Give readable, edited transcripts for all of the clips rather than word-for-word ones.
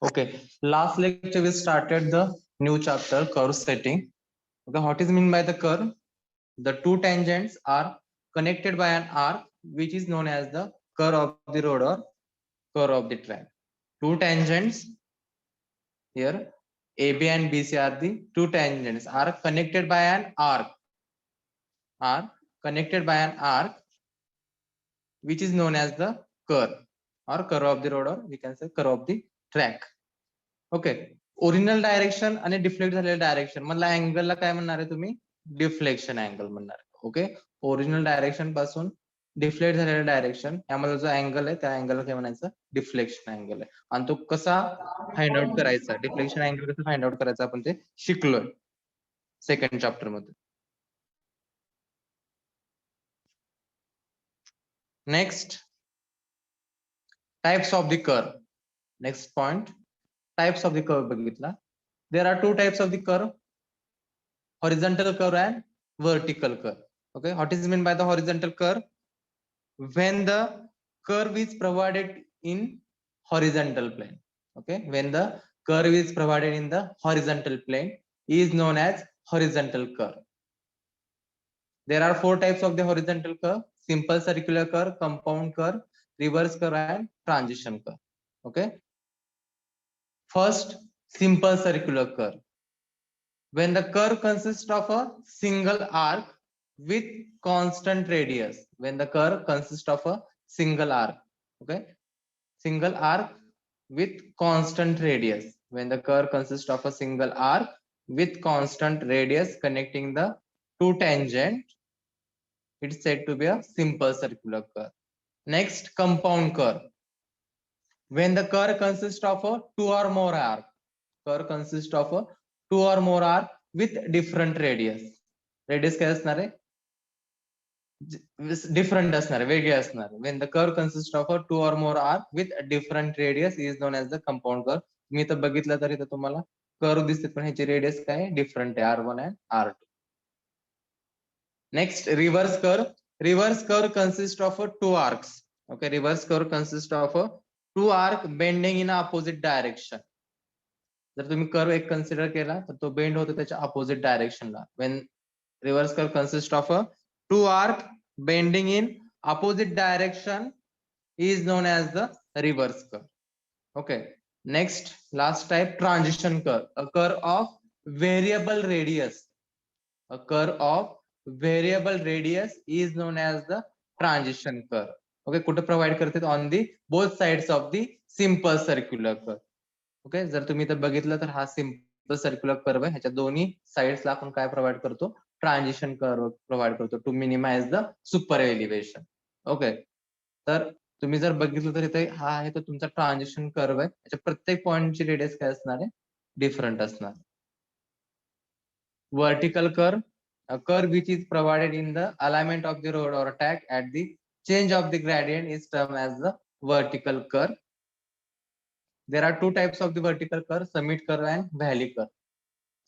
Okay, last lecture we started the new chapter, curve setting. Okay, what is mean by the curve? The two tangents are connected by an arc, which is known as the curve of the road or curve of the track. Two tangents here, AB and BC are the two tangents are connected by an arc, are connected by an arc, which is known as the curve or curve of the road, or we can say curve of the track. Okay, original direction आणि deflect झालेलं direction मधला अँगलला काय म्हणणार आहे तुम्ही? Deflection angle म्हणणार आहे. Okay, original direction पासून डिफ्लेक्ट झालेलं डायरेक्शन यामध्ये जो अँगल आहे त्या अँगलला काय म्हणायचं? डिफ्लेक्शन अँगल आहे. आणि तो कसा फाइंड आउट करायचा, डिफ्लेक्शन अँगल कसं फाइंड आउट करायचं आपण ते शिकलोय सेकंड चॅप्टर मध्ये. Next, types of the curve. Next point, types of the curve bagitla. There are two types of the curve, horizontal curve and vertical curve. Okay, what is meant by the horizontal curve? When the curve is provided in horizontal plane. Okay, when the curve is provided in the horizontal plane is known as horizontal curve. There are four types of the horizontal curve: simple circular curve, compound curve, reverse curve and transition curve. Okay, first, simple circular curve. When the curve consists of a single arc with constant radius. When the curve consists of a single arc. Okay, single arc with constant radius. When the curve consists of a single arc with constant radius connecting the two tangents, it's said to be a simple circular curve. Next, compound curve. When the curve consists of a two or more arc. Curve consists of a two or more arc with different radius. Radius काय असणार आहे? Different असणार आहे, वेगळे असणार. When the curve consists of a two or more arc with different radius is known as the compound curve. मी तर बघितलं तरी तर तुम्हाला कर्व दिसते पण ह्याची रेडियस काय आहे? डिफरंट आहे, R1 and R2. Next, reverse curve. Reverse curve consists of two arcs. Okay, reverse curve consists of two arc bending in opposite direction. जर तुम्ही कर्व एक कन्सिडर केला तर तो बेंड होतो त्याच्या opposite डायरेक्शनला. When reverse curve consists of a two arc bending in opposite direction is known as the reverse curve. Okay, next, last type, transition curve. A curve of variable radius. A curve of variable radius is known as the transition curve. Okay, कुठे provide करते? On the both sides of the simple circular curve. Okay, जर तुम्ही तर बघितलं तर हा simple circular curve आहे, ह्याच्या दोन्ही साइड्सला आपण काय प्रोव्हाइड करतो? ट्रान्झिशन कर्व प्रोव्हाइड करतो to minimize the super elevation. Okay, तर तुम्ही जर बघितलं तर इथे हा आहे तो तुमचा ट्रान्झिशन कर्व आहे, त्याच्या प्रत्येक पॉइंटची रेडियस काय असणार आहे? डिफरंट असणार. Vertical curve, a curve which is provided in the alignment of the road or track at the change of the gradient is termed as the vertical curve. There are two types of the vertical curve, summit curve and valley curve.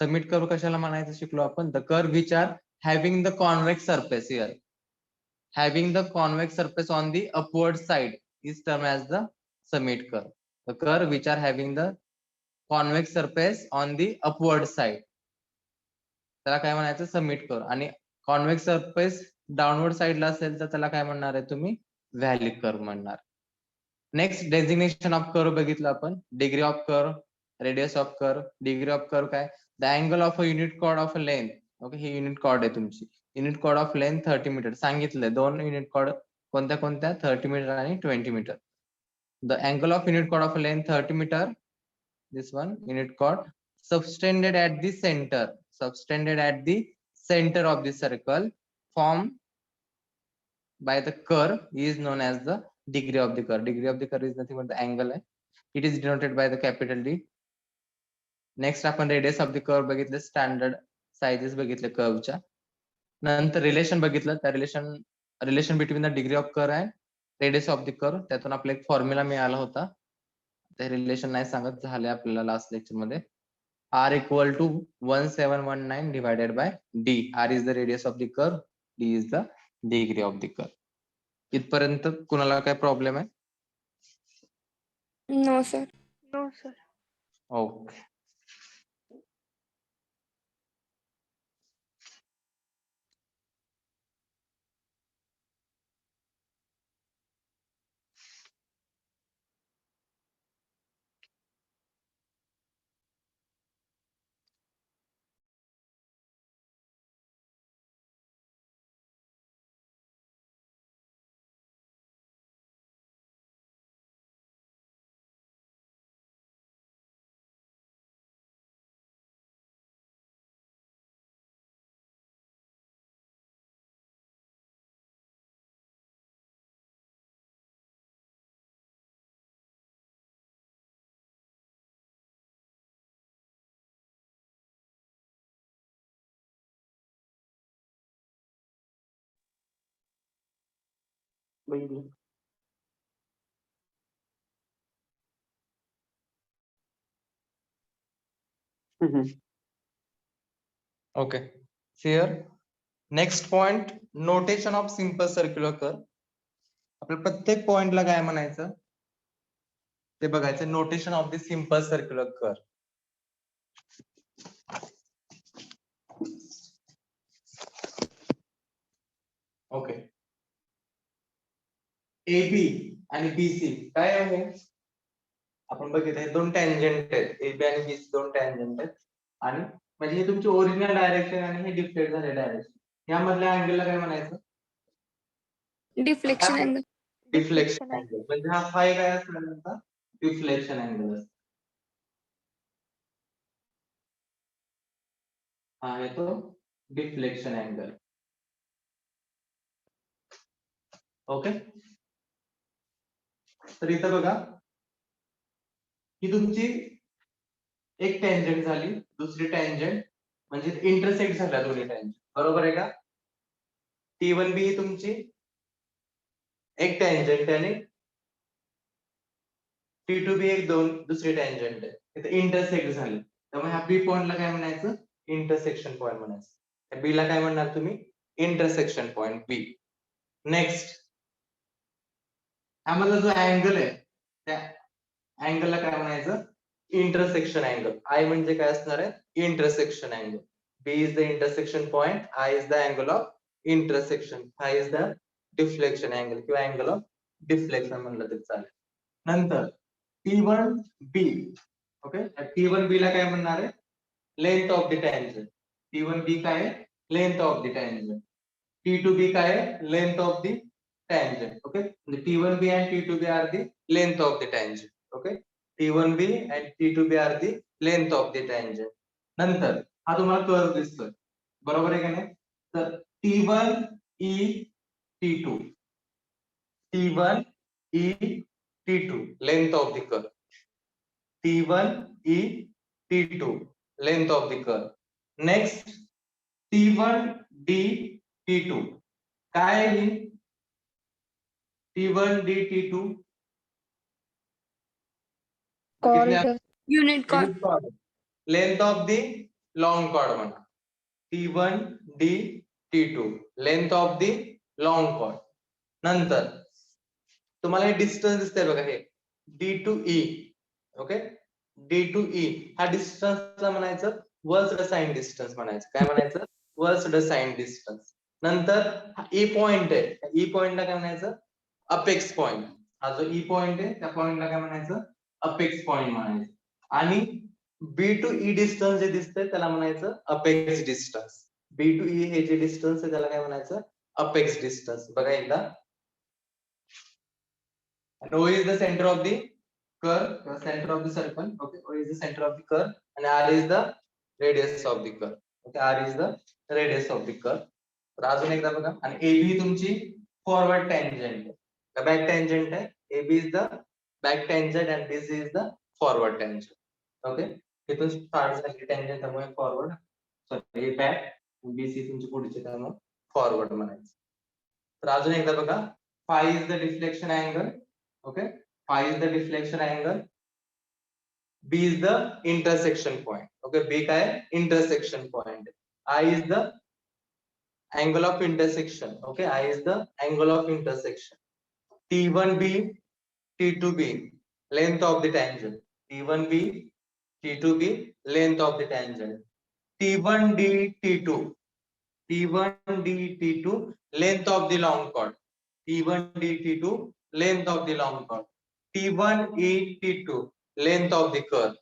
Summit curve कशाला म्हणायचं शिकलो आपण? The curve which are having the convex surface here. Having the convex surface on the upward side is termed as the summit curve. The curve which are having the convex surface on the upward side. त्याला काय म्हणायचं? Summit curve. आणि convex surface downward साइडला असेल तर त्याला काय म्हणणार आहे तुम्ही? व्हॅली कर्व म्हणणार. नेक्स्ट, डेझिग्नेशन ऑफ कर्व बघितलं आपण. Degree of curve, radius of curve. Degree of curve काय? The angle of a unit chord of a length. Okay, ही युनिट कॉर्ड आहे तुमची. Unit chord of length 30 metre सांगितलंय. दोन unit cord कोणत्या कोणत्या? 30 मीटर आणि 20 metre. The angle of unit chord of a length 30 metre. This one unit chord subtended at the center, subtended at the center of the circle formed by the curve is known as the degree of the curve. Degree of the curve is nothing but the angle. It is denoted by the capital D. Next, आपण radius of the curve बघितलं, standard sizes बघितले कर्वच्या. नंतर relation बघितलं, त्या relation between the degree of curve and radius of the curve. त्यातून आपल्याला एक formula मिळाला होता. ते रिलेशन नाही सांगत झाले आपल्याला लास्ट लेक्चर मध्ये. R equal to 1719 divided by D. R is the radius of the curve. D is the degree of the curve. इथपर्यंत कुणाला काय प्रॉब्लेम आहे? No sir. No, sir. Okay. Okay. Here, next point, notation of simple circular curve. आपल्या प्रत्येक पॉइंटला काय म्हणायचं ते बघायचं, notation of the simple circular curve. Okay. AB आणि BC काय आहे, आपण बघितलं दोन टँजंट आहेत, AB आणि BC दोन टँजंट आहेत, आणि म्हणजे हे तुमची ओरिजिनल डायरेक्शन आणि हे डिफ्लेक्ट झाले डायरेक्शन, यामधल्या अँगलला काय म्हणायचं, डिफ्लेक्शन अँगल. Deflection angle. म्हणजे हा फाय काय असणार, डिफ्लेक्शन अँगल. हा आहे तो डिफ्लेक्शन अँगल. ओके. तर इथं बघा, ही तुमची एक टँजंट झाली, दुसरी टँजंट म्हणजे इंटरसेक्ट झाल्या दोन्ही टँजंट, बरोबर आहे का. T1B ही तुमची एक टँजंट आणि T2B एक दुसरी टँजंट आहे, इथे इंटरसेक्ट झाले, त्यामुळे ह्या बी पॉइंटला काय म्हणायचं, इंटरसेक्शन पॉइंट म्हणायचं. बी ला काय म्हणणार तुम्ही, इंटरसेक्शन पॉइंट बी. नेक्स्ट, ह्यामधला जो अँगल आहे त्या अँगलला काय म्हणायचं, इंटरसेक्शन अँगल. आय म्हणजे काय असणार आहे, intersection angle. B is the intersection point, I is the angle of intersection, I is the deflection angle किंवा अँगल ऑफ डिफ्लेक्शन म्हणलं तरी चालेल. नंतर T1B, ओके, T1B ला काय म्हणणार आहे, length of the tangent. T1B काय आहे, length of the tangent. T2B काय आहे, length of the tangent. Okay, म्हणजे T1B and T2B are the length of the tangent. Okay, T1B and T2B are the length of the tangent. नंतर हा तुम्हाला curve दिसतोय, बरोबर आहे का नाही. तर T1E T2, T1E T2 length of the curve, T1E T2 length of the curve. Next, T1D T2 काय आहे, T1D T2 unit chord, length of the long chord म्हणा. T1D T2 length of the long chord. नंतर तुम्हाला हे distance दिसतंय बघा, हे D2E. Okay, D2E हा डिस्टन्सला म्हणायचं वर्स्ट साइन डिस्टन्स म्हणायचं. काय म्हणायचं, वर्स्ट साइन डिस्टन्स. नंतर E पॉइंट आहे, E पॉइंटला काय म्हणायचं, अपेक्स पॉइंट. हा जो E पॉइंट आहे त्या पॉइंटला काय म्हणायचं, अपेक्स पॉइंट म्हणायचं. आणि B टू E डिस्टन्स जे दिसतंय त्याला म्हणायचं apex distance. B to E हे जे डिस्टन्स आहे त्याला काय म्हणायचं, अपेक्स डिस्टन्स. बघा एकदा, O is the center of the curve, center of the circle. Okay, O is the center of the curve and R is the radius of the curve. Okay, R is the radius of the curve. तर अजून एकदा बघा, आणि AB तुमची forward tangent आहे, back tangent आहे. AB is the back tangent and this is the forward tangent. Okay, इथून start झाली टँजंट त्यामुळे फॉरवर्ड, सॉरी हे बॅक, BC तुमची पुढची त्यामुळे फॉरवर्ड म्हणायचं. तर अजून एकदा बघा, five is the deflection angle. Okay, phi is the deflection angle, B is the intersection point. Okay, B काय intersection point, I is the angle of intersection. Okay, I is the angle of intersection. T1B T2B length of the tangent, T1B T2b, length of the tangent. T1d, T2. T1d, T2, length of the long chord. T1d, T2, length of the long chord. T1e, T2, length of the curve.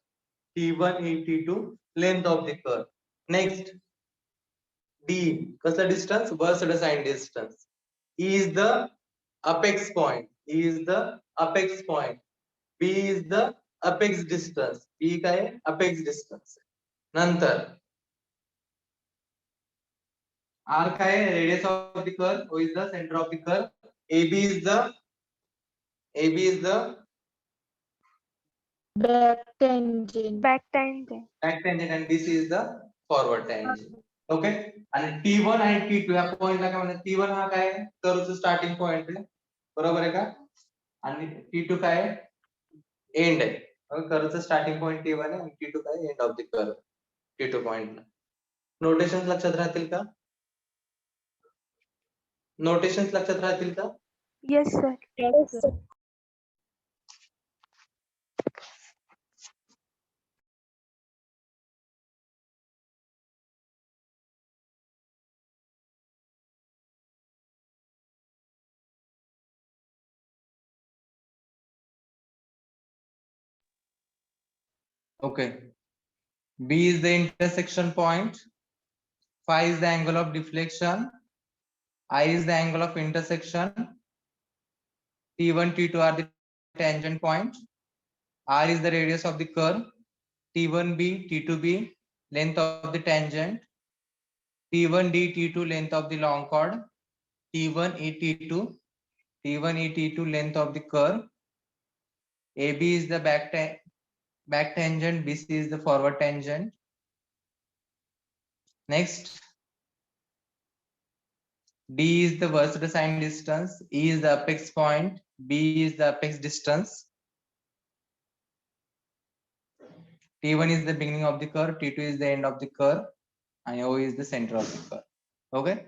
T1e, T2, length of the curve. Next, D, कसं distance? Versed assigned distance. E is the apex point. E is the apex point. B is the apex distance. B काय आहे? Apex distance. नंतर R काय आहे? Radius of the curve. O is the center of the curve. AB is the back tangent. back tangent. back tangent and this is the forward tangent. Okay. आणि T1 आणि T2 या पॉइंटला काय म्हणतात? T1 हा काय आहे? कर्वचा स्टार्टिंग पॉइंट आहे. बरोबर आहे का? आणि T2 काय आहे? एंड आहे. कर्वचा स्टार्टिंग पॉइंट T1 आहे आणि T2 काय? End of the curve. T2 पॉइंटला. नोटेशन्स लक्षात राहतील का? नोटेशन्स लक्षात राहतील का? Yes, sir. Yes, sir. Okay. B is the intersection point. Phi is the angle of deflection. I is the angle of intersection. T1, T2 are the tangent point. R is the radius of the curve. T1b, T2b, length of the tangent. T1d, T2, length of the long chord. T1e, T2, T1e, T2, length of the curve. AB is the back tangent. BC is the forward tangent. Next, D is the versed assigned distance. E is the apex point. B is the apex distance. T1 is the beginning of the curve. T2 is the end of the curve. And O is the center of the curve. Okay.